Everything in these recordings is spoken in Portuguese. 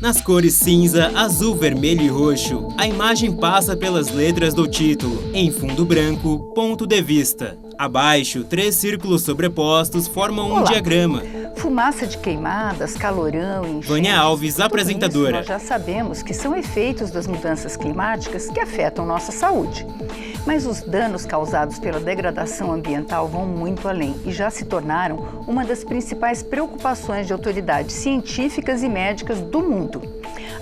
Nas cores cinza, azul, vermelho e roxo, a imagem passa pelas letras do título. Em fundo branco, ponto de vista. Abaixo, 3 círculos sobrepostos formam um diagrama. Fumaça de queimadas, calorão e enchentes. Vânia Alves, tudo apresentadora. isso nós já sabemos que são efeitos das mudanças climáticas que afetam nossa saúde. Mas os danos causados pela degradação ambiental vão muito além e já se tornaram uma das principais preocupações de autoridades científicas e médicas do mundo.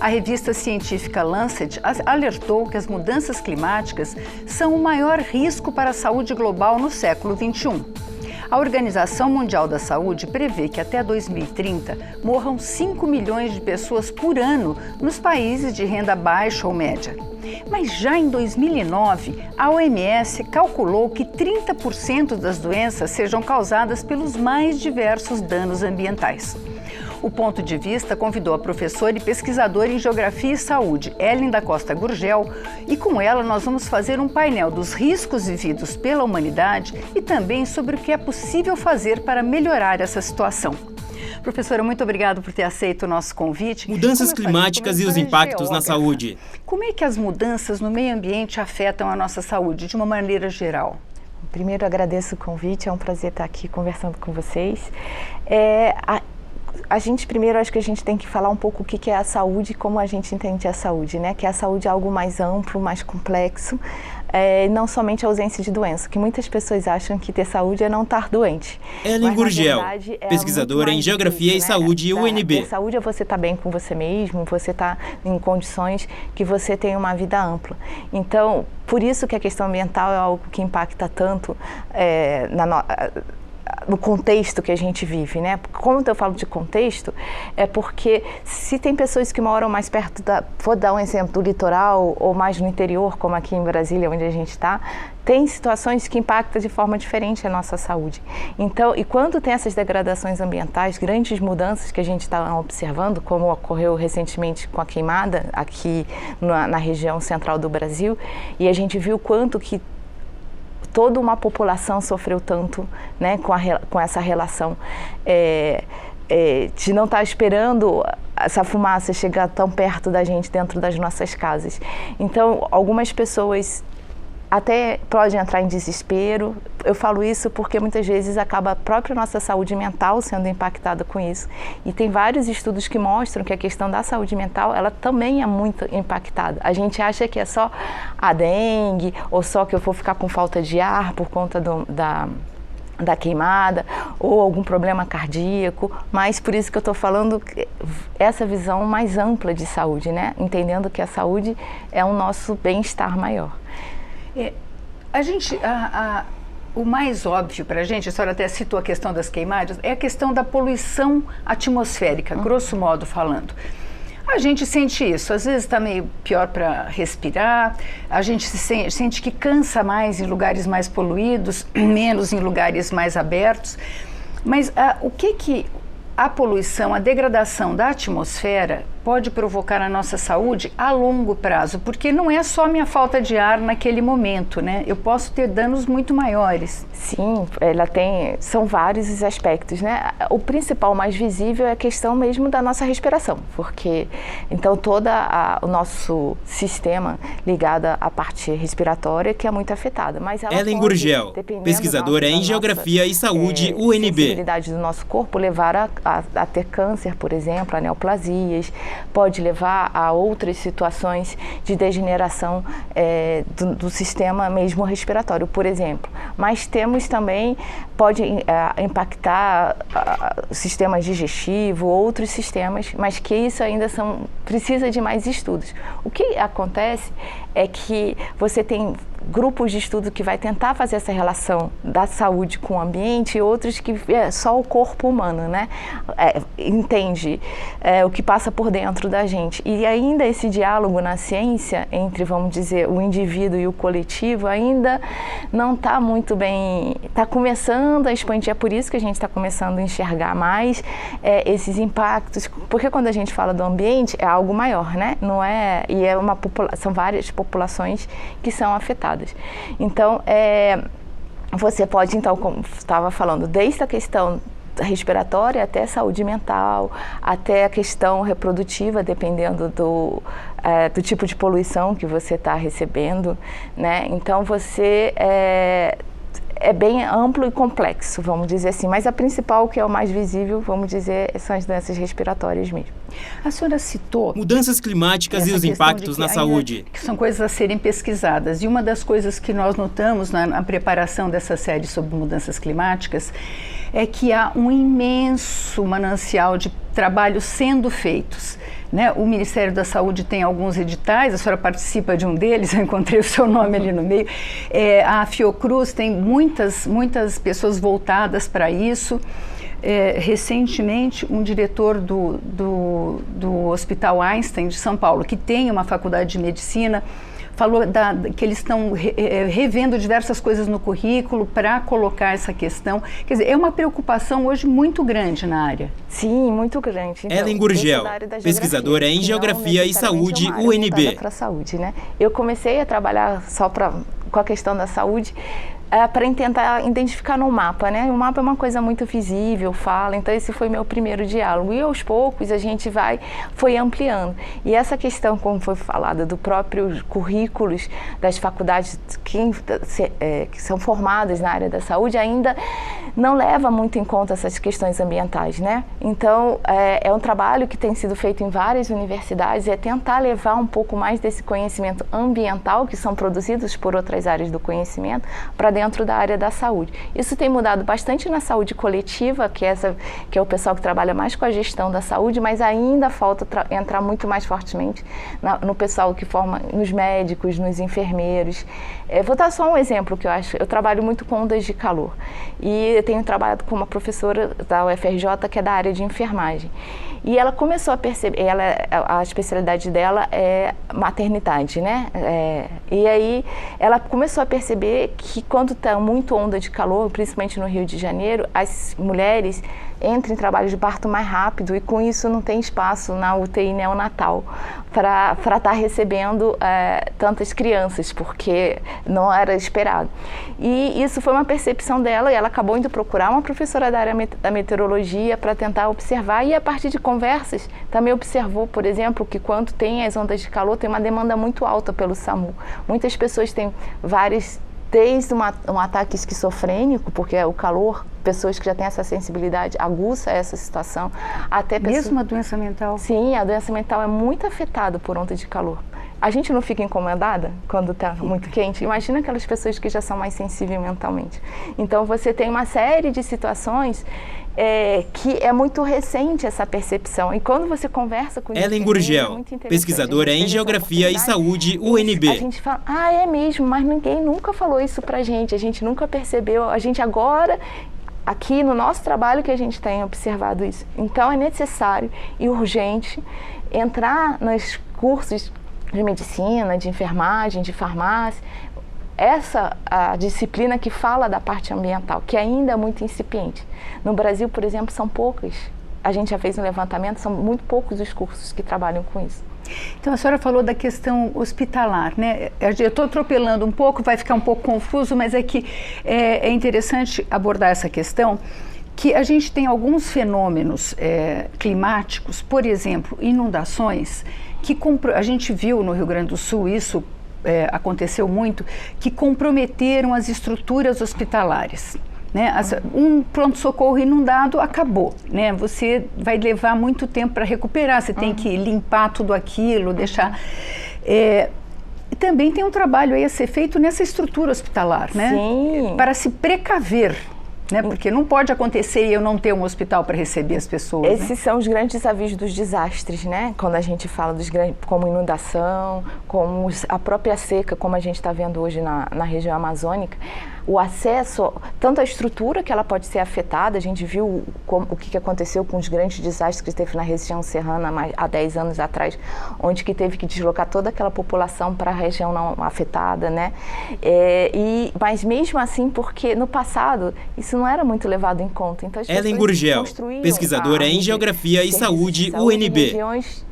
A revista científica Lancet alertou que as mudanças climáticas são o maior risco para a saúde global no século XXI. A Organização Mundial da Saúde prevê que até 2030 morram 5 milhões de pessoas por ano nos países de renda baixa ou média. Mas já em 2009, a OMS calculou que 30% das doenças sejam causadas pelos mais diversos danos ambientais. O Ponto de Vista convidou a professora e pesquisadora em Geografia e Saúde, Ellen da Costa Gurgel, e com ela nós vamos fazer um painel dos riscos vividos pela humanidade e também sobre o que é possível fazer para melhorar essa situação. Professora, muito obrigada por ter aceito o nosso convite. Mudanças climáticas e os impactos na saúde. Como é que as mudanças no meio ambiente afetam a nossa saúde de uma maneira geral? Primeiro, agradeço o convite, é um prazer estar aqui conversando com vocês. Primeiro, acho que a gente tem que falar um pouco o que é a saúde e como a gente entende a saúde, né? Que a saúde é algo mais amplo, mais complexo, não somente a ausência de doença, que muitas pessoas acham que ter saúde é não estar doente. Ellen Gurgel, pesquisadora em Geografia e Saúde, UNB. Ter saúde é você estar bem com você mesmo, você estar em condições que você tenha uma vida ampla. Então, por isso que a questão ambiental é algo que impacta tanto no contexto que a gente vive, né? Como eu falo de contexto, é porque se tem pessoas que moram mais perto vou dar um exemplo, do litoral ou mais no interior, como aqui em Brasília, onde a gente está, tem situações que impactam de forma diferente a nossa saúde. Então, e quando tem essas degradações ambientais, grandes mudanças que a gente está observando, como ocorreu recentemente com a queimada aqui na região central do Brasil, e a gente viu quanto que toda uma população sofreu tanto, né, com essa relação de não estar esperando essa fumaça chegar tão perto da gente dentro das nossas casas. Então, algumas pessoas até podem entrar em desespero. Eu falo isso porque muitas vezes acaba a própria nossa saúde mental sendo impactada com isso. E tem vários estudos que mostram que a questão da saúde mental, ela também é muito impactada. A gente acha que é só a dengue, ou só que eu vou ficar com falta de ar por conta da queimada, ou algum problema cardíaco, mas por isso que eu estou falando essa visão mais ampla de saúde, né? Entendendo que a saúde é o nosso bem-estar maior. O mais óbvio para a gente, a senhora até citou a questão das queimadas, é a questão da poluição atmosférica, grosso modo falando. A gente sente isso, às vezes está meio pior para respirar, a gente sente que cansa mais em lugares mais poluídos, menos em lugares mais abertos, mas o que a poluição, a degradação da atmosfera pode provocar na nossa saúde a longo prazo, porque não é só a minha falta de ar naquele momento, né? Eu posso ter danos muito maiores. Sim, são vários os aspectos, né? O principal, mais visível, é a questão mesmo da nossa respiração, porque então todo o nosso sistema ligado à parte respiratória que é muito afetada. Mas ela Ellen Gurgel, pesquisadora em Geografia e Saúde, UNB. A sensibilidade do nosso corpo levar a ter câncer, por exemplo, a neoplasias, pode levar a outras situações de degeneração do sistema mesmo respiratório, por exemplo. Mas temos também, pode impactar sistemas digestivo, outros sistemas, mas que isso ainda precisa de mais estudos. O que acontece é que você tem grupos de estudo que vai tentar fazer essa relação da saúde com o ambiente e outros que é só o corpo humano, né? Entende o que passa por dentro da gente. E ainda esse diálogo na ciência entre, vamos dizer, o indivíduo e o coletivo ainda não está muito bem, está começando a expandir, é por isso que a gente está começando a enxergar mais esses impactos, porque quando a gente fala do ambiente é algo maior, né? Não é, e são várias populações que são afetadas. Então, você pode, então, como estava falando, desde a questão respiratória até saúde mental, até a questão reprodutiva, dependendo do tipo de poluição que você está recebendo, né? Então, você é bem amplo e complexo, vamos dizer assim, mas a principal, que é o mais visível, vamos dizer, são as doenças respiratórias mesmo. A senhora citou mudanças climáticas e os impactos na saúde. Que são coisas a serem pesquisadas. E uma das coisas que nós notamos na preparação dessa série sobre mudanças climáticas é que há um imenso manancial de trabalhos sendo feitos. Né? O Ministério da Saúde tem alguns editais, a senhora participa de um deles, eu encontrei o seu nome ali no meio. A Fiocruz tem muitas pessoas voltadas para isso. Recentemente, um diretor do Hospital Einstein de São Paulo, que tem uma faculdade de medicina, falou que eles estão revendo diversas coisas no currículo para colocar essa questão. Quer dizer, é uma preocupação hoje muito grande na área. Sim, muito grande. Então, Ellen Gurgel, pesquisadora em Geografia e Saúde, UNB. Para a saúde, né? Eu comecei a trabalhar só com a questão da saúde, para tentar identificar no mapa, né? O mapa é uma coisa muito visível, fala, então esse foi meu primeiro diálogo. E aos poucos a gente foi ampliando. E essa questão, como foi falada, do próprio currículos das faculdades que são formadas na área da saúde, ainda não leva muito em conta essas questões ambientais, né? Então, é um trabalho que tem sido feito em várias universidades, é tentar levar um pouco mais desse conhecimento ambiental, que são produzidos por outras áreas do conhecimento, para dentro da área da saúde. Isso tem mudado bastante na saúde coletiva, que é o pessoal que trabalha mais com a gestão da saúde, mas ainda falta entrar muito mais fortemente no pessoal que forma, nos médicos, nos enfermeiros. Vou dar só um exemplo que eu acho. Eu trabalho muito com ondas de calor e eu tenho trabalhado com uma professora da UFRJ que é da área de enfermagem. E ela começou a perceber, a especialidade dela é maternidade, né? E aí ela começou a perceber que quando está muito onda de calor, principalmente no Rio de Janeiro, as mulheres entram em trabalho de parto mais rápido e com isso não tem espaço na UTI neonatal para estar recebendo tantas crianças, porque não era esperado. E isso foi uma percepção dela e ela acabou indo procurar uma professora da área da meteorologia para tentar observar e a partir de conversas também observou, por exemplo, que quando tem as ondas de calor tem uma demanda muito alta pelo SAMU. Muitas pessoas têm desde um ataque esquizofrênico, porque o calor, pessoas que já têm essa sensibilidade aguça essa situação, até pessoas... Mesmo a doença mental? Sim, a doença mental é muito afetada por onda de calor. A gente não fica incomodada quando está muito quente? Imagina aquelas pessoas que já são mais sensíveis mentalmente. Então, você tem uma série de situações que é muito recente essa percepção. E quando você conversa com... Ellen Gurgel, pesquisadora em Geografia e Saúde, UNB. A gente fala, é mesmo, mas ninguém nunca falou isso pra gente, a gente nunca percebeu, a gente agora... Aqui no nosso trabalho que a gente tem observado isso. Então, é necessário e urgente entrar nos cursos de medicina, de enfermagem, de farmácia, a disciplina que fala da parte ambiental, que ainda é muito incipiente. No Brasil, por exemplo, são poucas. A gente já fez um levantamento, são muito poucos os cursos que trabalham com isso. Então, a senhora falou da questão hospitalar, né? Eu estou atropelando um pouco, vai ficar um pouco confuso, mas é que é interessante abordar essa questão, que a gente tem alguns fenômenos climáticos, por exemplo, inundações, que a gente viu no Rio Grande do Sul, isso aconteceu muito, que comprometeram as estruturas hospitalares. Né? Um pronto-socorro inundado acabou, né? Você vai levar muito tempo para recuperar, você tem que limpar tudo aquilo, deixar... Também tem um trabalho aí a ser feito nessa estrutura hospitalar, né? Sim. Para se precaver, né? Porque não pode acontecer e eu não ter um hospital para receber as pessoas. Esses são os grandes desafios dos desastres, né? Quando a gente fala dos grandes, como inundação, como a própria seca, como a gente está vendo hoje na região amazônica, o acesso, tanto a estrutura que ela pode ser afetada, a gente viu o que aconteceu com os grandes desastres que teve na região serrana há 10 anos atrás, onde que teve que deslocar toda aquela população para a região não afetada, né? Mas mesmo assim, porque no passado isso não era muito levado em conta. Então, Ellen Gurgel, pesquisadora em Geografia e Saúde, UNB. Regiões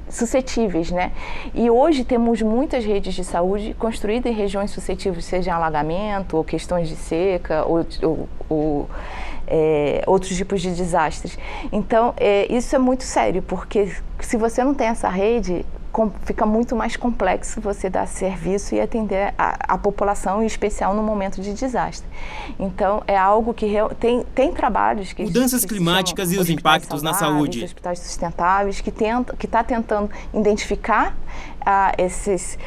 suscetíveis, né? E hoje temos muitas redes de saúde construídas em regiões suscetíveis, seja em alagamento ou questões de seca ou outros tipos de desastres. Então, isso é muito sério, porque se você não tem essa rede, fica muito mais complexo você dar serviço e atender a população, em especial no momento de desastre. Então, é algo que tem trabalhos que... Mudanças climáticas e os impactos na saúde. Hospitais sustentáveis, que está tentando identificar esses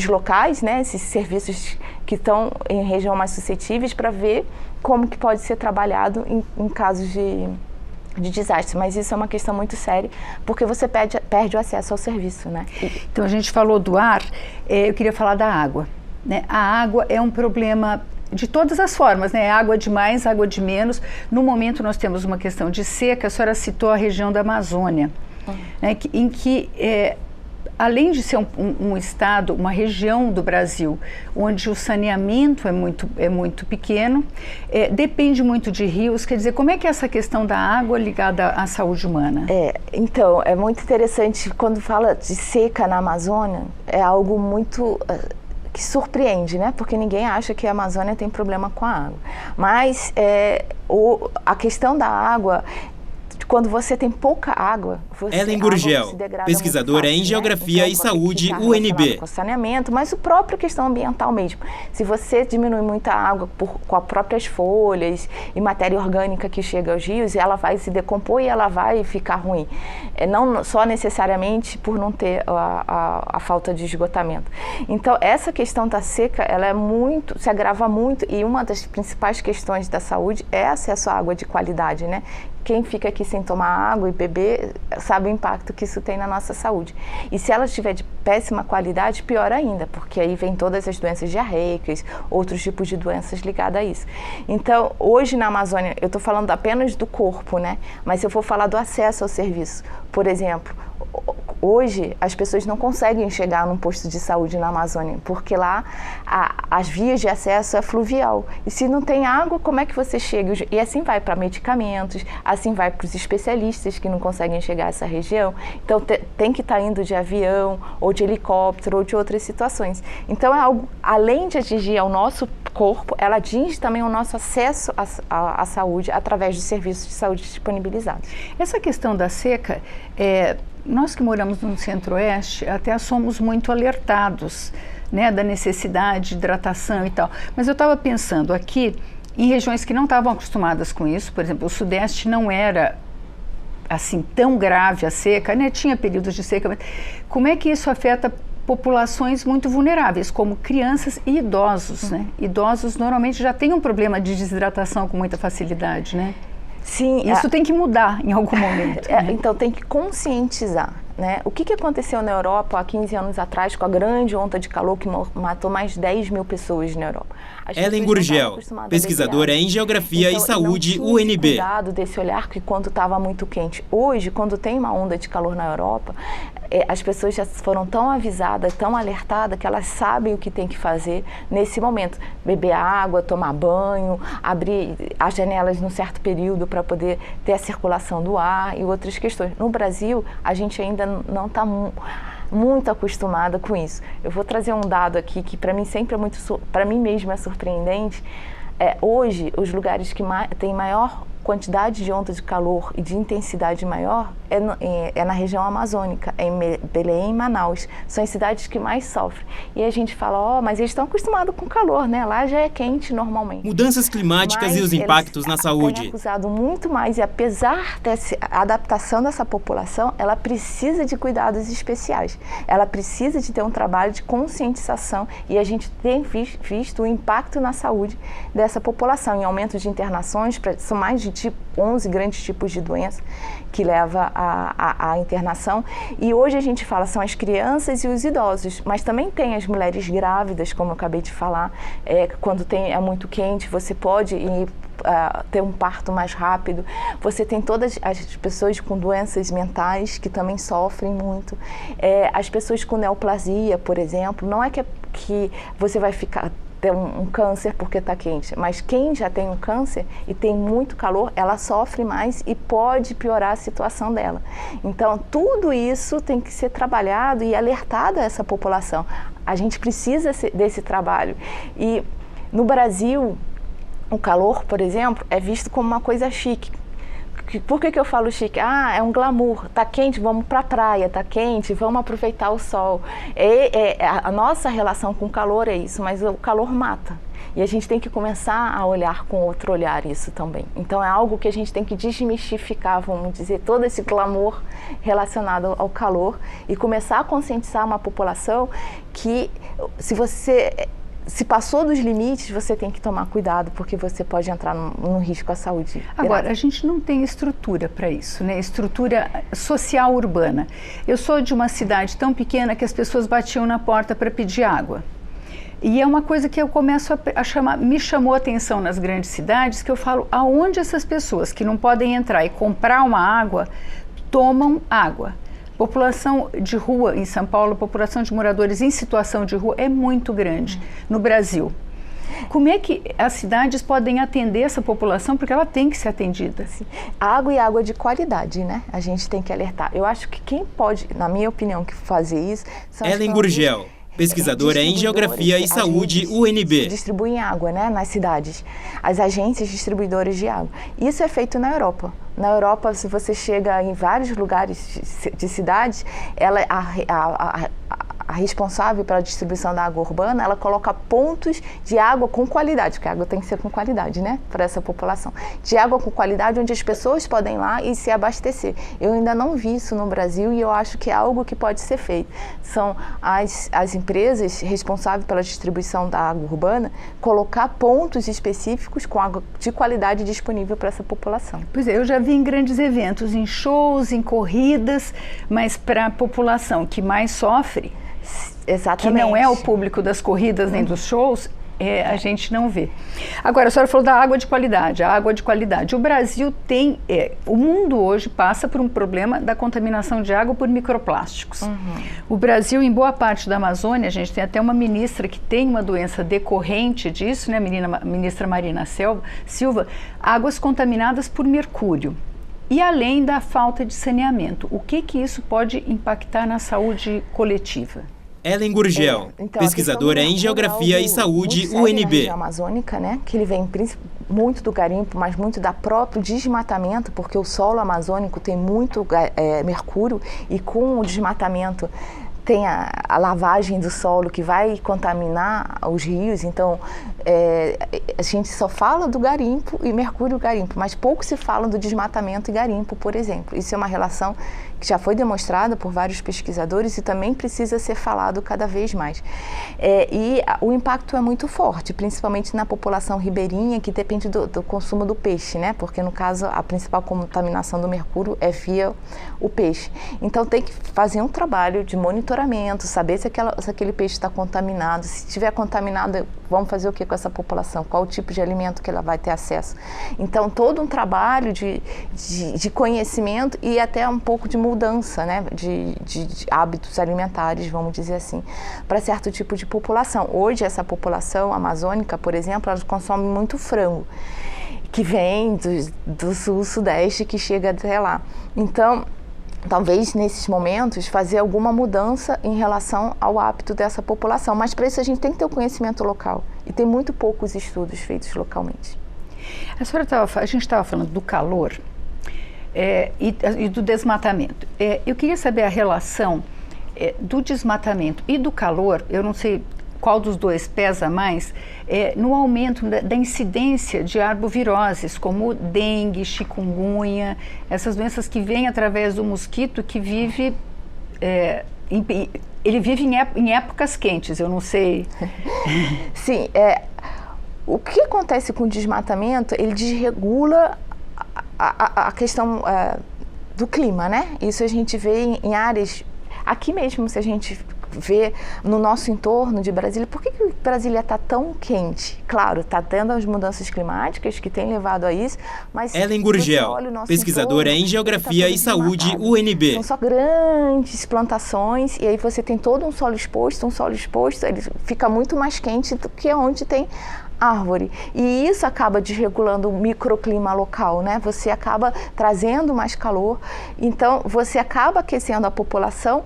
locais, né, esses serviços que estão em região mais suscetíveis, para ver como que pode ser trabalhado em casos de desastre, mas isso é uma questão muito séria, porque você perde o acesso ao serviço, né? Então, a gente falou do ar, eu queria falar da água, né? A água é um problema de todas as formas, né? Água de mais, água de menos. No momento, nós temos uma questão de seca. A senhora citou a região da Amazônia, né? Em que, além de ser um estado, uma região do Brasil, onde o saneamento é muito pequeno, depende muito de rios. Quer dizer, como é que é essa questão da água ligada à saúde humana? Então, é muito interessante, quando fala de seca na Amazônia, é algo muito... que surpreende, né? Porque ninguém acha que a Amazônia tem problema com a água. Mas a questão da água... Quando você tem pouca água, Ellen Gurgel, pesquisadora em Geografia e Saúde, UNB. Com saneamento, mas a própria questão ambiental mesmo. Se você diminui muita água com as próprias folhas e matéria orgânica que chega aos rios, ela vai se decompor e ela vai ficar ruim. Não só necessariamente por não ter a falta de esgotamento. Então, essa questão da seca, ela se agrava muito, e uma das principais questões da saúde é acesso à água de qualidade, né? Quem fica aqui sem tomar água e beber sabe o impacto que isso tem na nossa saúde. E se ela estiver de péssima qualidade, pior ainda, porque aí vem todas as doenças diarreicas, outros tipos de doenças ligadas a isso. Então, hoje na Amazônia, eu estou falando apenas do corpo, né? Mas se eu for falar do acesso ao serviço, por exemplo, hoje as pessoas não conseguem chegar num posto de saúde na Amazônia, porque lá as vias de acesso é fluvial. E se não tem água, como é que você chega? E assim vai para medicamentos, assim vai para os especialistas que não conseguem chegar a essa região. Então tem que estar indo de avião, ou de helicóptero, ou de outras situações. Então é algo, além de atingir ao nosso corpo, ela atinge também o nosso acesso à saúde através dos serviços de saúde disponibilizados. Essa questão da seca, nós que moramos no Centro-Oeste até somos muito alertados, né, da necessidade de hidratação e tal. Mas eu estava pensando aqui em regiões que não estavam acostumadas com isso. Por exemplo, o Sudeste não era assim tão grave a seca, né? Tinha períodos de seca, mas como é que isso afeta populações muito vulneráveis, como crianças e idosos, né? Idosos normalmente já têm um problema de desidratação com muita facilidade, né? Sim. Isso tem que mudar em algum momento. Né? Então tem que conscientizar, né? O que aconteceu na Europa há 15 anos atrás com a grande onda de calor que matou mais de 10 mil pessoas na Europa? Ellen Gurgel, pesquisadora em Geografia e Saúde, UNB. Cuidado desse olhar que quando estava muito quente. Hoje, quando tem uma onda de calor na Europa, as pessoas já foram tão avisadas, tão alertadas, que elas sabem o que tem que fazer nesse momento. Beber água, tomar banho, abrir as janelas num certo período para poder ter a circulação do ar e outras questões. No Brasil, a gente ainda não está muito acostumada com isso. Eu vou trazer um dado aqui que para mim sempre para mim mesmo é surpreendente. Hoje, os lugares que têm maior quantidade de onda de calor e de intensidade maior é na região amazônica, em Belém e Manaus. São as cidades que mais sofrem. E a gente fala, mas eles estão acostumados com calor, né? Lá já é quente normalmente. Mudanças climáticas e os impactos na saúde. Tem acusado muito mais, e apesar dessa adaptação dessa população, ela precisa de cuidados especiais. Ela precisa de ter um trabalho de conscientização, e a gente tem visto o impacto na saúde dessa população, em aumento de internações, são mais de 11 grandes tipos de doença que leva à internação. E hoje a gente fala, são as crianças e os idosos, mas também tem as mulheres grávidas, como eu acabei de falar. Quando é muito quente, você pode ter um parto mais rápido. Você tem todas as pessoas com doenças mentais que também sofrem muito. As pessoas com neoplasia, por exemplo, não é que você vai ter um câncer porque está quente, mas quem já tem um câncer e tem muito calor, ela sofre mais e pode piorar a situação dela. Então, tudo isso tem que ser trabalhado e alertado a essa população. A gente precisa desse trabalho. E no Brasil, o calor, por exemplo, é visto como uma coisa chique. Por que eu falo chique? É um glamour, tá quente, vamos pra praia, tá quente, vamos aproveitar o sol. A nossa relação com o calor é isso, mas o calor mata. E a gente tem que começar a olhar com outro olhar isso também. Então é algo que a gente tem que desmistificar, vamos dizer, todo esse glamour relacionado ao calor e começar a conscientizar uma população que se passou dos limites, você tem que tomar cuidado, porque você pode entrar num risco à saúde. Agora, a gente não tem estrutura para isso, né? Estrutura social urbana. Eu sou de uma cidade tão pequena que as pessoas batiam na porta para pedir água. E é uma coisa que eu começo a chamar, me chamou a atenção nas grandes cidades, que eu falo, aonde essas pessoas que não podem entrar e comprar uma água, tomam água. População de rua em São Paulo, população de moradores em situação de rua é muito grande no Brasil. Como é que as cidades podem atender essa população? Porque ela tem que ser atendida. Sim. Água e água de qualidade, né? A gente tem que alertar. Eu acho que quem pode, na minha opinião, que fazer isso... são Ellen Gurgel, pesquisadora em Geografia e Saúde, UNB. Distribuem água, né, nas cidades. As agências distribuidoras de água. Isso é feito na Europa. Na Europa, se você chega em vários lugares de cidades, a responsável pela distribuição da água urbana, ela coloca pontos de água com qualidade, porque a água tem que ser com qualidade, né, para essa população. De água com qualidade, onde as pessoas podem ir lá e se abastecer. Eu ainda não vi isso no Brasil e eu acho que é algo que pode ser feito. São as empresas responsáveis pela distribuição da água urbana colocar pontos específicos com água de qualidade disponível para essa população. Pois é, eu já vi em grandes eventos, em shows, em corridas, mas para a população que mais sofre, exatamente, que não é o público das corridas nem dos shows, a gente não vê. Agora, a senhora falou da água de qualidade, a água de qualidade. O Brasil tem, o mundo hoje passa por um problema da contaminação de água por microplásticos. O Brasil, em boa parte da Amazônia, a gente tem até uma ministra que tem uma doença decorrente disso, né, ministra Marina Silva, águas contaminadas por mercúrio. E além da falta de saneamento, o que isso pode impactar na saúde coletiva? Ellen Gurgel, pesquisadora em Geografia e Saúde, UNB. Na região amazônica, né, que ele vem muito do garimpo, mas muito da próprio desmatamento, porque o solo amazônico tem muito mercúrio e com o desmatamento tem a lavagem do solo que vai contaminar os rios. Então, a gente só fala do garimpo e mercúrio garimpo, mas pouco se fala do desmatamento e garimpo, por exemplo. Isso é uma relação que já foi demonstrada por vários pesquisadores e também precisa ser falado cada vez mais. E o impacto é muito forte, principalmente na população ribeirinha, que depende do consumo do peixe, né? Porque, no caso, a principal contaminação do mercúrio é via o peixe. Então, tem que fazer um trabalho de monitoramento, saber se aquele peixe está contaminado. Se estiver contaminado, vamos fazer o que com essa população? Qual o tipo de alimento que ela vai ter acesso? Então, todo um trabalho de conhecimento e até um pouco de mudança, né, de hábitos alimentares, vamos dizer assim, para certo tipo de população. Hoje, essa população amazônica, por exemplo, ela consome muito frango, que vem do sul-sudeste, que chega até lá. Então, talvez nesses momentos fazer alguma mudança em relação ao hábito dessa população, mas para isso a gente tem que ter o conhecimento local e tem muito poucos estudos feitos localmente. A gente estava falando do calor e do desmatamento. Eu queria saber a relação do desmatamento e do calor, eu não sei qual dos dois pesa mais, no aumento da incidência de arboviroses, como dengue, chikungunya, essas doenças que vêm através do mosquito que vive... ele vive em épocas quentes, eu não sei. Sim, o que acontece com o desmatamento, ele desregula a questão do clima, né? Isso a gente vê em áreas, aqui mesmo, se a gente vê no nosso entorno de Brasília, por que Brasília está tão quente? Claro, está tendo as mudanças climáticas que têm levado a isso, mas... Ellen Gurgel, pesquisadora em Geografia e Saúde, UNB. São só grandes plantações e aí você tem todo um solo exposto, ele fica muito mais quente do que onde tem árvore. E isso acaba desregulando o microclima local, né? Você acaba trazendo mais calor, então você acaba aquecendo a população,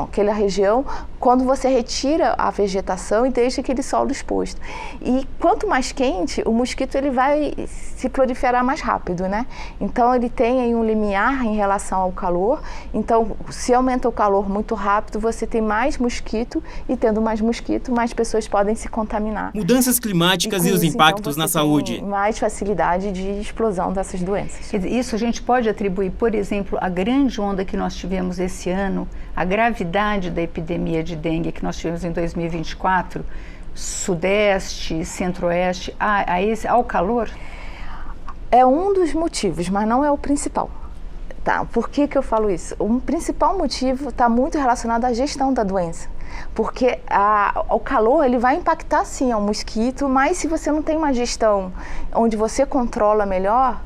aquela região, quando você retira a vegetação e deixa aquele solo exposto. E quanto mais quente, o mosquito ele vai se proliferar mais rápido, né? Então ele tem aí um limiar em relação ao calor. Então, se aumenta o calor muito rápido, você tem mais mosquito, e tendo mais mosquito, mais pessoas podem se contaminar. Mudanças climáticas e os impactos na saúde. Mais facilidade de explosão dessas doenças. Isso a gente pode atribuir, por exemplo, a grande onda que nós tivemos esse ano, a gravidade da epidemia de dengue que nós tivemos em 2024, Sudeste, Centro-Oeste, ao calor? É um dos motivos, mas não é o principal. Tá, por que eu falo isso? O principal motivo está muito relacionado à gestão da doença. Porque o calor ele vai impactar sim ao mosquito, mas se você não tem uma gestão onde você controla melhor,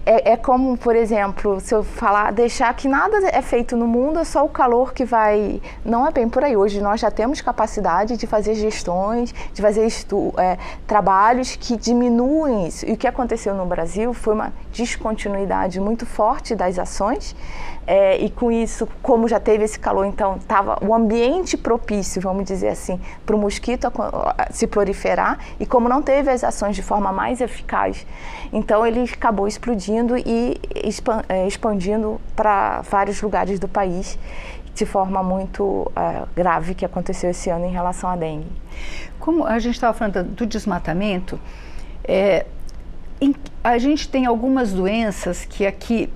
é como, por exemplo, se eu falar, deixar que nada é feito no mundo, é só o calor que vai... Não é bem por aí. Hoje nós já temos capacidade de fazer gestões, de fazer trabalhos que diminuem isso. E o que aconteceu no Brasil foi uma descontinuidade muito forte das ações. E com isso, como já teve esse calor, então estava o ambiente propício, vamos dizer assim, para o mosquito se proliferar, e como não teve as ações de forma mais eficaz, então ele acabou explodindo e expandindo para vários lugares do país, de forma muito grave, que aconteceu esse ano em relação à dengue. Como a gente estava falando do desmatamento, a gente tem algumas doenças que aqui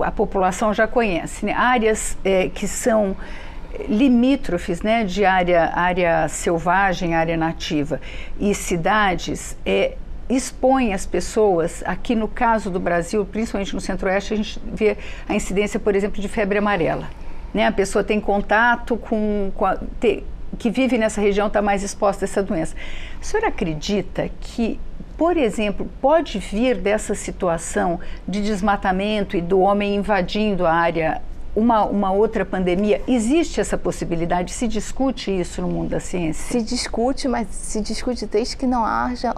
a população já conhece, né? Áreas que são limítrofes, né, de área selvagem, área nativa, e cidades expõem as pessoas. Aqui no caso do Brasil, principalmente no Centro-Oeste, a gente vê a incidência, por exemplo, de febre amarela, né? A pessoa tem contato que vive nessa região, está mais exposta a essa doença. A senhora acredita que, por exemplo, pode vir dessa situação de desmatamento e do homem invadindo a área uma outra pandemia? Existe essa possibilidade? Se discute isso no mundo da ciência? Se discute, mas se discute desde que não haja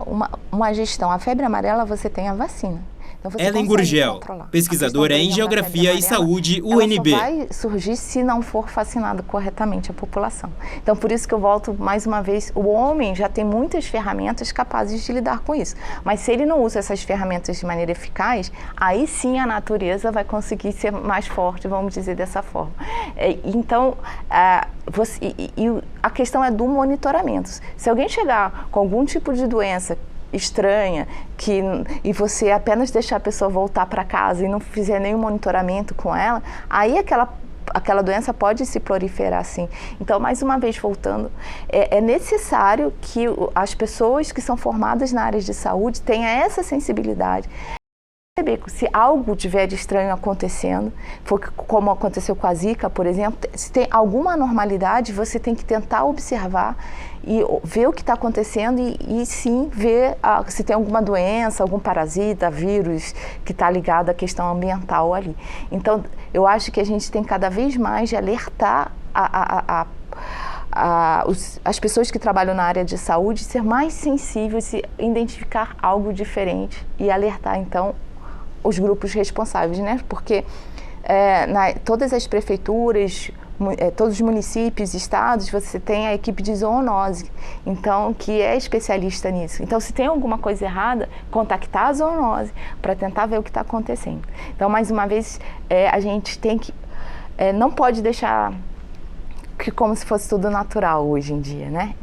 uma gestão. A febre amarela, você tem a vacina. Então Ellen Gurgel, pesquisadora em Geografia e Saúde, UNB. Ela só vai surgir se não for vacinado corretamente a população. Então, por isso que eu volto mais uma vez, o homem já tem muitas ferramentas capazes de lidar com isso. Mas se ele não usa essas ferramentas de maneira eficaz, aí sim a natureza vai conseguir ser mais forte, vamos dizer dessa forma. Então, a questão é do monitoramento. Se alguém chegar com algum tipo de doença estranha, e você apenas deixar a pessoa voltar para casa e não fizer nenhum monitoramento com ela, aí aquela doença pode se proliferar sim. Então, mais uma vez, voltando, é necessário que as pessoas que são formadas na área de saúde tenham essa sensibilidade. Se algo tiver de estranho acontecendo, como aconteceu com a Zika, por exemplo, se tem alguma anormalidade, você tem que tentar observar e ver o que está acontecendo e sim ver se tem alguma doença, algum parasita, vírus que está ligado à questão ambiental ali. Então, eu acho que a gente tem cada vez mais de alertar as pessoas que trabalham na área de saúde, ser mais sensíveis e identificar algo diferente e alertar, então, os grupos responsáveis, né? Porque todas as prefeituras, todos os municípios, estados, você tem a equipe de zoonose, então, que é especialista nisso. Então, se tem alguma coisa errada, contactar a zoonose para tentar ver o que está acontecendo. Então, mais uma vez, a gente tem que... não pode deixar como se fosse tudo natural hoje em dia, né?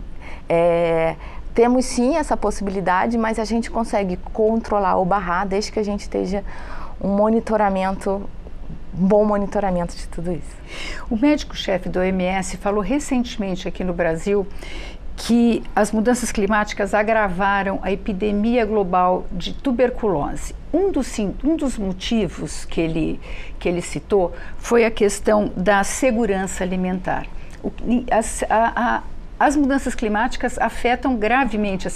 Temos sim essa possibilidade, mas a gente consegue controlar ou barrar desde que a gente esteja um bom monitoramento de tudo isso. O médico-chefe do OMS falou recentemente aqui no Brasil que as mudanças climáticas agravaram a epidemia global de tuberculose. Um dos motivos que ele citou foi a questão da segurança alimentar. As mudanças climáticas afetam gravemente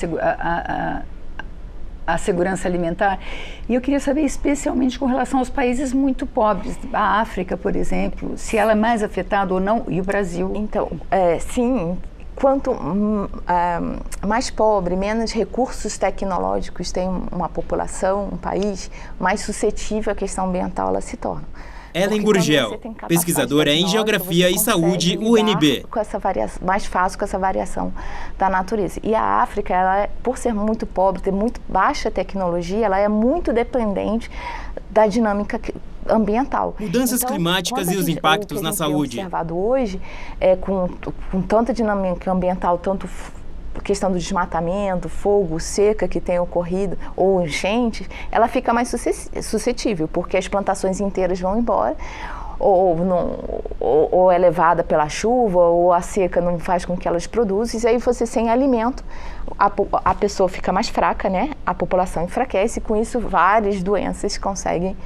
a segurança alimentar, e eu queria saber especialmente com relação aos países muito pobres, a África, por exemplo, se ela é mais afetada ou não, e o Brasil. Então, sim, quanto mais pobre, menos recursos tecnológicos tem uma população, um país, mais suscetível à questão ambiental ela se torna. Ellen Gurgel, pesquisadora em Geografia e Saúde, UNB. Mais fácil com essa variação da natureza. E a África, ela, por ser muito pobre, ter muito baixa tecnologia, ela é muito dependente da dinâmica ambiental. Mudanças climáticas e os impactos na saúde. Observado hoje, com tanta dinâmica ambiental, tanto questão do desmatamento, fogo, seca que tem ocorrido, ou enchentes, ela fica mais suscetível, porque as plantações inteiras vão embora, ou é levada pela chuva, ou a seca não faz com que elas produzam, e aí você sem alimento, a pessoa fica mais fraca, né? A população enfraquece, e com isso várias doenças conseguem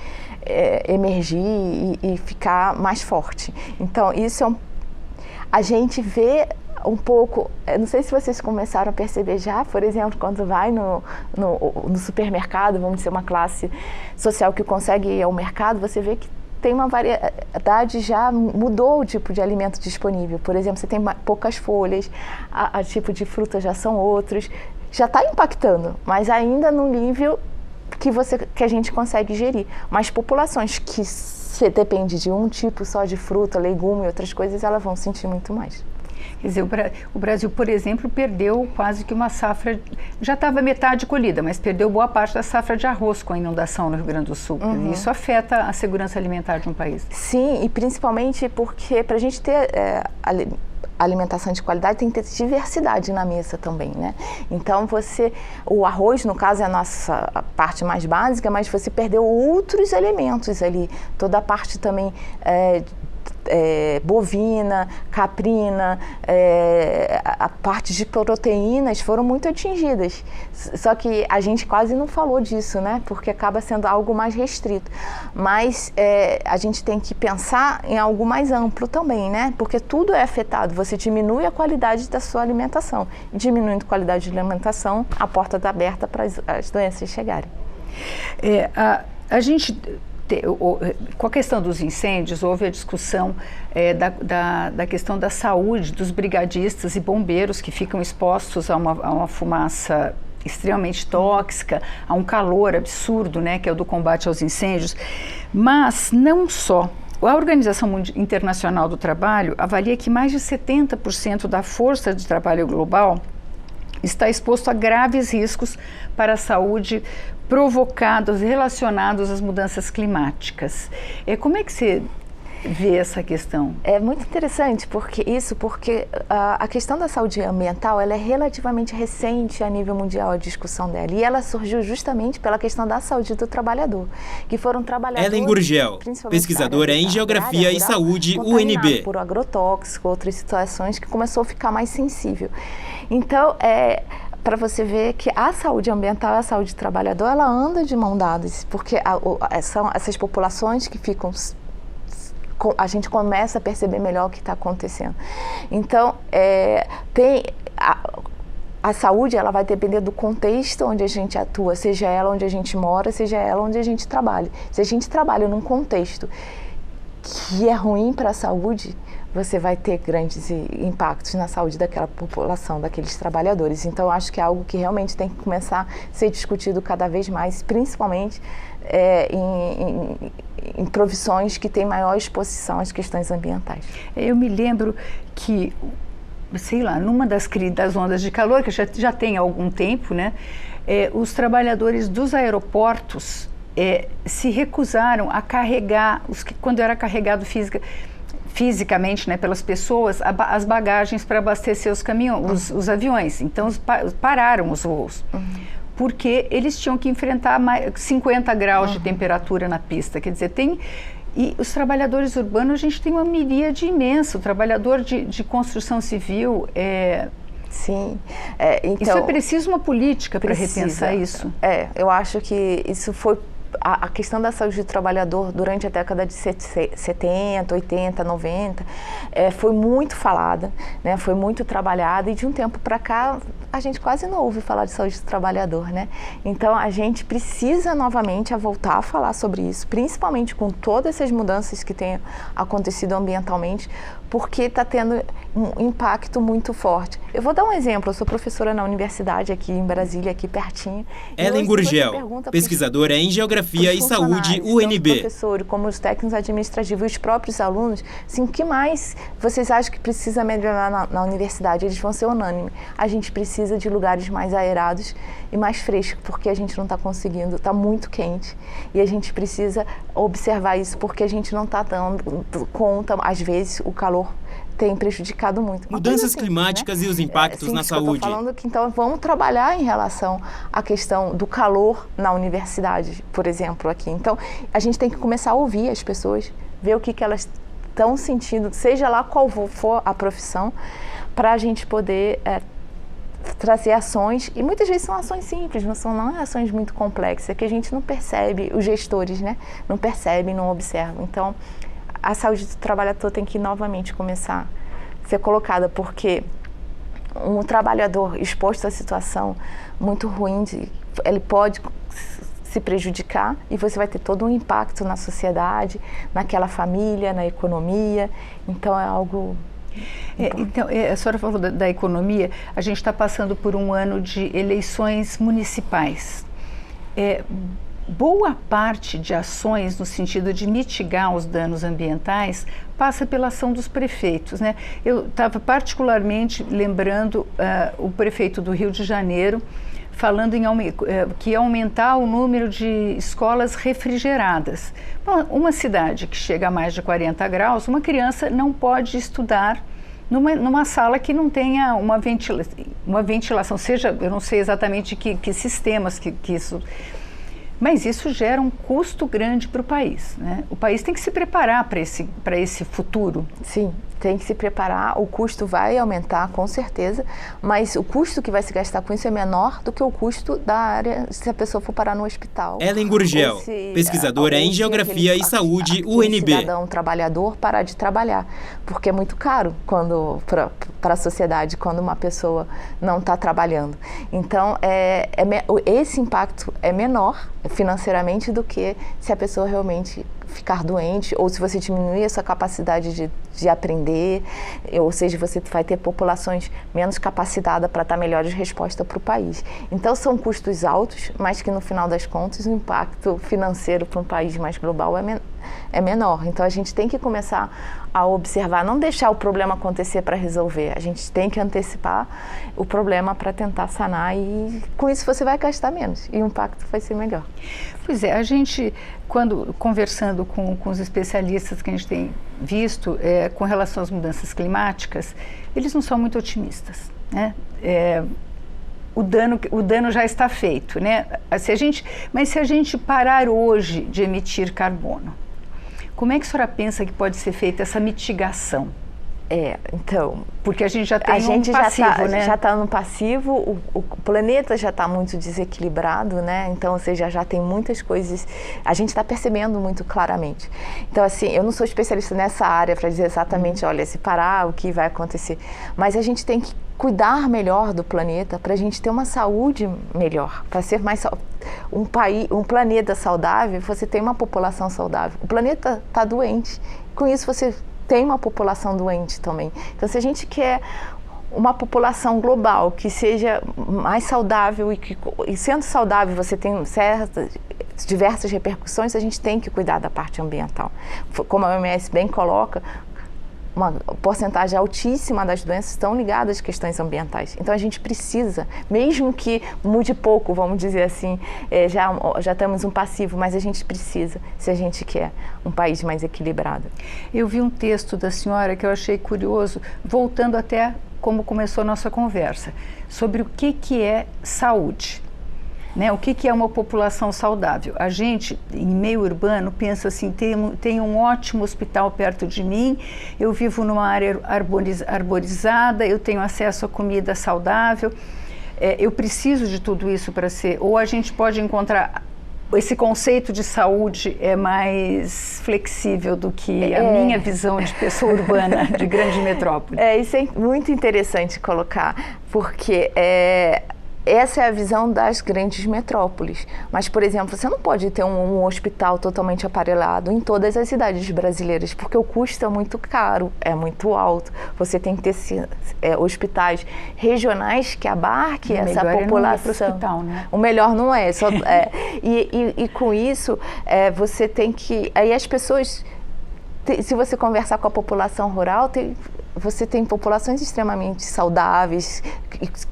emergir e ficar mais forte. Então, isso a gente vê um pouco, não sei se vocês começaram a perceber já, por exemplo, quando vai no supermercado, vamos dizer, uma classe social que consegue ir ao mercado, você vê que tem uma variedade, já mudou o tipo de alimento disponível. Por exemplo, você tem poucas folhas, o tipo de fruta já são outros, já está impactando, mas ainda no nível que a gente consegue gerir. Mas populações que dependem de um tipo só de fruta, legume e outras coisas, elas vão sentir muito mais. Quer dizer, o Brasil, por exemplo, perdeu quase que uma safra, já estava metade colhida, mas perdeu boa parte da safra de arroz com a inundação no Rio Grande do Sul. Uhum. Isso afeta a segurança alimentar de um país. Sim, e principalmente porque para a gente ter alimentação de qualidade tem que ter diversidade na mesa também, né? Então o arroz, no caso, é a nossa parte mais básica, mas você perdeu outros elementos ali, toda a parte também bovina, caprina, a parte de proteínas foram muito atingidas. Só que a gente quase não falou disso, né? Porque acaba sendo algo mais restrito. Mas a gente tem que pensar em algo mais amplo também, né? Porque tudo é afetado. Você diminui a qualidade da sua alimentação. Diminuindo a qualidade de alimentação, a porta está aberta para as doenças chegarem. A gente... Com a questão dos incêndios, houve a discussão da questão da saúde dos brigadistas e bombeiros que ficam expostos a uma fumaça extremamente tóxica, a um calor absurdo, né, que é o do combate aos incêndios. Mas não só. A Organização Internacional do Trabalho avalia que mais de 70% da força de trabalho global está exposto a graves riscos para a saúde provocados, relacionados às mudanças climáticas. Como é que você vê essa questão? É muito interessante porque a questão da saúde ambiental ela é relativamente recente a nível mundial, a discussão dela. E ela surgiu justamente pela questão da saúde do trabalhador, que foram trabalhadores... Ellen Gurgel, pesquisadora em Geografia e Saúde, UNB. Por agrotóxico, outras situações que começou a ficar mais sensível. Então, para você ver que a saúde ambiental e a saúde do trabalhador, ela anda de mão dadas, porque são essas populações que ficam... A gente começa a perceber melhor o que está acontecendo. Então, a saúde ela vai depender do contexto onde a gente atua, seja ela onde a gente mora, seja ela onde a gente trabalha. Se a gente trabalha num contexto que é ruim para a saúde, você vai ter grandes impactos na saúde daquela população, daqueles trabalhadores. Então, eu acho que é algo que realmente tem que começar a ser discutido cada vez mais, principalmente em profissões que têm maior exposição às questões ambientais. Eu me lembro que, sei lá, numa das ondas de calor, que já tem algum tempo, né, os trabalhadores dos aeroportos se recusaram a carregar, quando era carregado fisicamente, né, pelas pessoas, as bagagens para abastecer os caminhões, os aviões. Então, pararam os voos. Porque eles tinham que enfrentar 50 graus de temperatura na pista. Quer dizer, e os trabalhadores urbanos, a gente tem uma miríade imensa. O trabalhador de construção civil... Sim. Então, isso é preciso uma política para repensar isso. Eu acho que isso foi... A questão da saúde do trabalhador durante a década de 70, 80, 90 foi muito falada, né? Foi muito trabalhada e de um tempo para cá a gente quase não ouve falar de saúde do trabalhador, né? Então, a gente precisa novamente voltar a falar sobre isso, principalmente com todas essas mudanças que têm acontecido ambientalmente, porque está tendo um impacto muito forte. Eu vou dar um exemplo, eu sou professora na universidade aqui em Brasília, aqui pertinho. Ellen Gurgel, pesquisadora em Geografia e Saúde, UNB. Os professores, como os técnicos administrativos e os próprios alunos, assim, o que mais vocês acham que precisa melhorar na universidade? Eles vão ser unânimes. A gente precisa de lugares mais aerados e mais frescos, porque a gente não está conseguindo, está muito quente. E a gente precisa observar isso, porque a gente não está dando conta, às vezes, o calor tem prejudicado muito. Mudanças climáticas, né? E os impactos na saúde. Eu tô falando que, então, vamos trabalhar em relação à questão do calor na universidade, por exemplo, aqui. Então, a gente tem que começar a ouvir as pessoas, ver o que elas estão sentindo, seja lá qual for a profissão, para a gente poder trazer ações, e muitas vezes são ações simples, não são ações muito complexas, que a gente não percebe, os gestores, né, não percebem, não observam. Então, a saúde do trabalhador tem que novamente começar a ser colocada, porque um trabalhador exposto a situação muito ruim, ele pode se prejudicar e você vai ter todo um impacto na sociedade, naquela família, na economia. Então, é algo... Então, a senhora falou da economia, a gente está passando por um ano de eleições municipais. Boa parte de ações no sentido de mitigar os danos ambientais passa pela ação dos prefeitos, né? Eu estava particularmente lembrando o prefeito do Rio de Janeiro falando que ia aumentar o número de escolas refrigeradas. Bom, uma cidade que chega a mais de 40 graus, uma criança não pode estudar numa sala que não tenha uma ventilação, seja, eu não sei exatamente que sistemas que isso... Mas isso gera um custo grande para o país, né? O país tem que se preparar para esse futuro. Sim, tem que se preparar, o custo vai aumentar com certeza, mas o custo que vai se gastar com isso é menor do que o custo da área se a pessoa for parar no hospital. Ellen Gurgel, pesquisadora em Geografia e Saúde, UNB. Cidadão trabalhador parar de trabalhar, porque é muito caro para a sociedade quando uma pessoa não está trabalhando. Então, esse impacto é menor financeiramente do que se a pessoa realmente ficar doente, ou se você diminuir a sua capacidade de aprender, ou seja, você vai ter populações menos capacitadas para dar melhores respostas para o país. Então, são custos altos, mas que no final das contas o impacto financeiro para um país mais global é menor. Então, a gente tem que começar a observar, não deixar o problema acontecer para resolver. A gente tem que antecipar o problema para tentar sanar e com isso você vai gastar menos e o impacto vai ser melhor. Pois é, a gente, quando conversando com os especialistas que a gente tem visto com relação às mudanças climáticas, eles não são muito otimistas, né? O dano já está feito, né? Mas se a gente parar hoje de emitir carbono, como é que a senhora pensa que pode ser feita essa mitigação? Então... Porque a gente já tem um passivo, né? Já está no passivo, o planeta já está muito desequilibrado, né? Então, ou seja, já tem muitas coisas, a gente está percebendo muito claramente. Então, assim, eu não sou especialista nessa área para dizer exatamente, olha, se parar, o que vai acontecer. Mas a gente tem que cuidar melhor do planeta para a gente ter uma saúde melhor, para ser mais um planeta saudável, você tem uma população saudável. O planeta está doente, com isso você tem uma população doente também. Então, se a gente quer uma população global que seja mais saudável e sendo saudável você tem diversas repercussões, a gente tem que cuidar da parte ambiental. Como a OMS bem coloca, uma porcentagem altíssima das doenças estão ligadas às questões ambientais. Então, a gente precisa, mesmo que mude pouco, vamos dizer assim, já temos um passivo, mas a gente precisa, se a gente quer um país mais equilibrado. Eu vi um texto da senhora que eu achei curioso, voltando até como começou a nossa conversa, sobre o que é saúde. Né? O que é uma população saudável? A gente, em meio urbano, pensa assim, tem um ótimo hospital perto de mim, eu vivo numa área arborizada, eu tenho acesso a comida saudável, eu preciso de tudo isso para ser... Ou a gente pode encontrar esse conceito de saúde é mais flexível do que a minha visão de pessoa urbana, de grande metrópole. Isso é muito interessante colocar, porque essa é a visão das grandes metrópoles. Mas, por exemplo, você não pode ter um hospital totalmente aparelhado em todas as cidades brasileiras, porque o custo é muito caro, é muito alto. Você tem que ter hospitais regionais que abarquem essa população. Hospital, né? O melhor não é. E com isso, você tem que... Aí as pessoas... Se você conversar com a população rural, você tem populações extremamente saudáveis,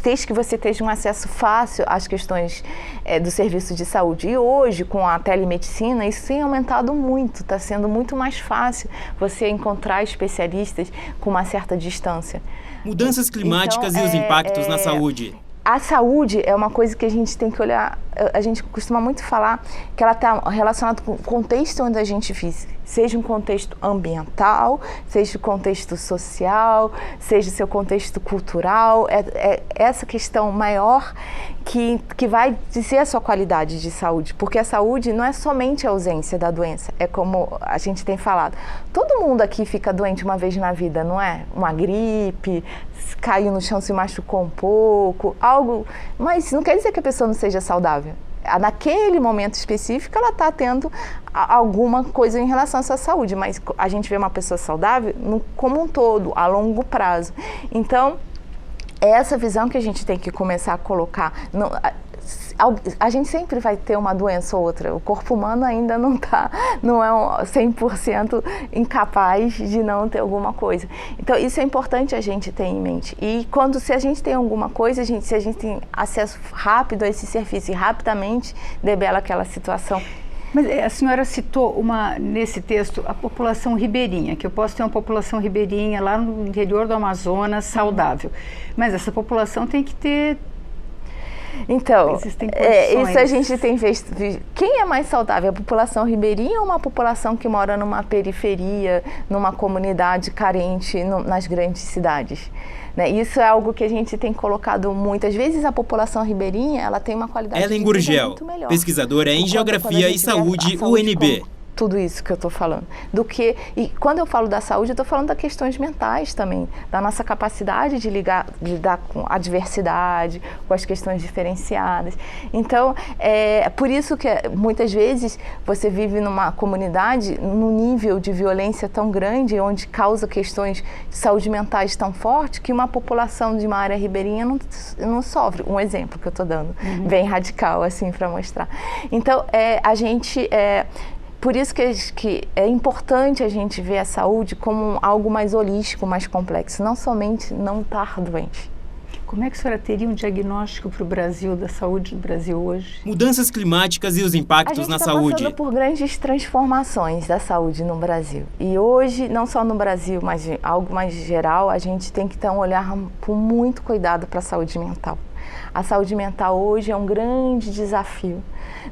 desde que você tenha um acesso fácil às questões do serviço de saúde. E hoje, com a telemedicina, isso tem aumentado muito, está sendo muito mais fácil você encontrar especialistas com uma certa distância. Mudanças climáticas e os impactos na saúde. A saúde é uma coisa que a gente tem que olhar, a gente costuma muito falar que ela está relacionada com o contexto onde a gente vive, seja um contexto ambiental, seja o contexto social, seja o seu contexto cultural, essa questão maior que vai dizer a sua qualidade de saúde, porque a saúde não é somente a ausência da doença, é como a gente tem falado, todo mundo aqui fica doente uma vez na vida, não é? Uma gripe, caiu no chão, se machucou um pouco, algo, mas não quer dizer que a pessoa não seja saudável. Naquele momento específico, ela está tendo alguma coisa em relação à sua saúde, mas a gente vê uma pessoa saudável como um todo, a longo prazo. Então, é essa visão que a gente tem que começar a colocar. A gente sempre vai ter uma doença ou outra. O corpo humano ainda não é 100% incapaz de não ter alguma coisa. Então, isso é importante a gente ter em mente. E se a gente tem alguma coisa, se a gente tem acesso rápido a esse serviço e rapidamente debela aquela situação. Mas a senhora citou nesse texto a população ribeirinha, que eu posso ter uma população ribeirinha lá no interior do Amazonas saudável. Mas essa população tem que ter... Então, isso a gente tem visto. Quem é mais saudável, a população ribeirinha ou uma população que mora numa periferia, numa comunidade carente nas grandes cidades? Isso é algo que a gente tem colocado muitas vezes. A população ribeirinha, ela tem uma qualidade Ellen de vida Gurgel, muito melhor. pesquisadora em Geografia e Saúde, UNB. Tudo isso que eu estou falando. E quando eu falo da saúde, eu estou falando das questões mentais também, da nossa capacidade de lidar com a diversidade, com as questões diferenciadas. Então, por isso que muitas vezes você vive numa comunidade num nível de violência tão grande, onde causa questões de saúde mentais tão fortes, que uma população de uma área ribeirinha não sofre. Um exemplo que eu estou dando, bem radical, assim, para mostrar. Então, por isso que é importante a gente ver a saúde como algo mais holístico, mais complexo, não somente não estar doente. Como é que a senhora teria um diagnóstico para o Brasil, da saúde do Brasil hoje? Mudanças climáticas e os impactos na saúde. A gente está passando por grandes transformações da saúde no Brasil. E hoje, não só no Brasil, mas algo mais geral, a gente tem que ter um olhar com muito cuidado para a saúde mental. A saúde mental hoje é um grande desafio,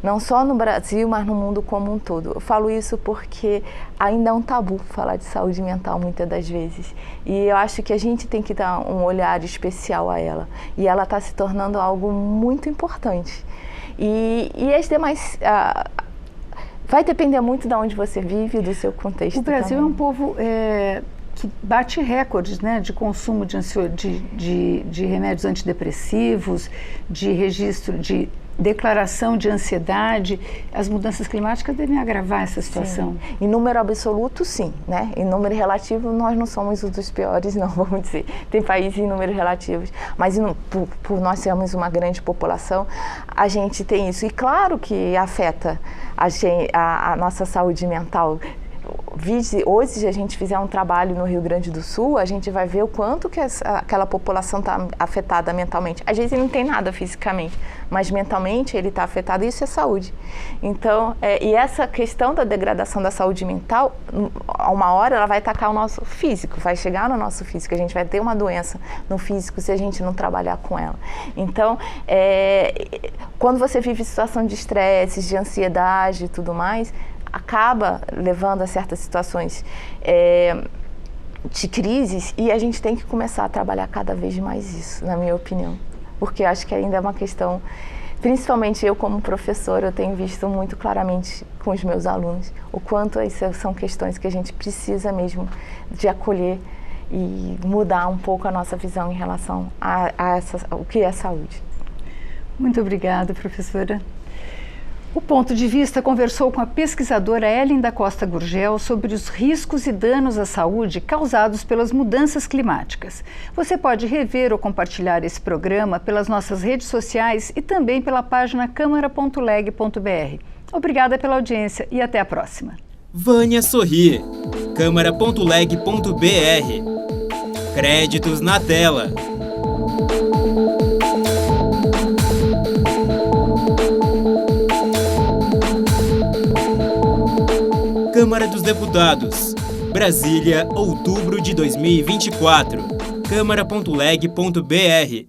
não só no Brasil, mas no mundo como um todo. Eu falo isso porque ainda é um tabu falar de saúde mental muitas das vezes. E eu acho que a gente tem que dar um olhar especial a ela. E ela está se tornando algo muito importante. E as demais... vai depender muito de onde você vive, do seu contexto. O Brasil também. É um povo... que bate recordes, né, de consumo de remédios antidepressivos, de registro, de declaração de ansiedade. As mudanças climáticas devem agravar essa situação. Sim. Em número absoluto, sim, né? Em número relativo, nós não somos um dos piores, não, vamos dizer. Tem países em números relativos, mas por nós sermos uma grande população, a gente tem isso. E claro que afeta a nossa saúde mental. Hoje, se a gente fizer um trabalho no Rio Grande do Sul, a gente vai ver o quanto que aquela população está afetada mentalmente. Às vezes ele não tem nada fisicamente, mas mentalmente ele está afetado, e isso é saúde. Então, e essa questão da degradação da saúde mental, a uma hora ela vai atacar o nosso físico, vai chegar no nosso físico, a gente vai ter uma doença no físico se a gente não trabalhar com ela. Então, quando você vive situação de estresse, de ansiedade e tudo mais, acaba levando a certas situações de crises, e a gente tem que começar a trabalhar cada vez mais isso, na minha opinião, porque eu acho que ainda é uma questão Principalmente eu como professora, eu tenho visto muito claramente com os meus alunos o quanto essas são questões que a gente precisa mesmo de acolher e mudar um pouco a nossa visão em relação o que é saúde. Muito obrigada, professora. O Ponto de Vista conversou com a pesquisadora Ellen da Costa Gurgel sobre os riscos e danos à saúde causados pelas mudanças climáticas. Você pode rever ou compartilhar esse programa pelas nossas redes sociais e também pela página câmara.leg.br. Obrigada pela audiência e até a próxima. Vânia Sorri, câmara.leg.br. Créditos na tela. Câmara dos Deputados, Brasília, outubro de 2024. câmara.leg.br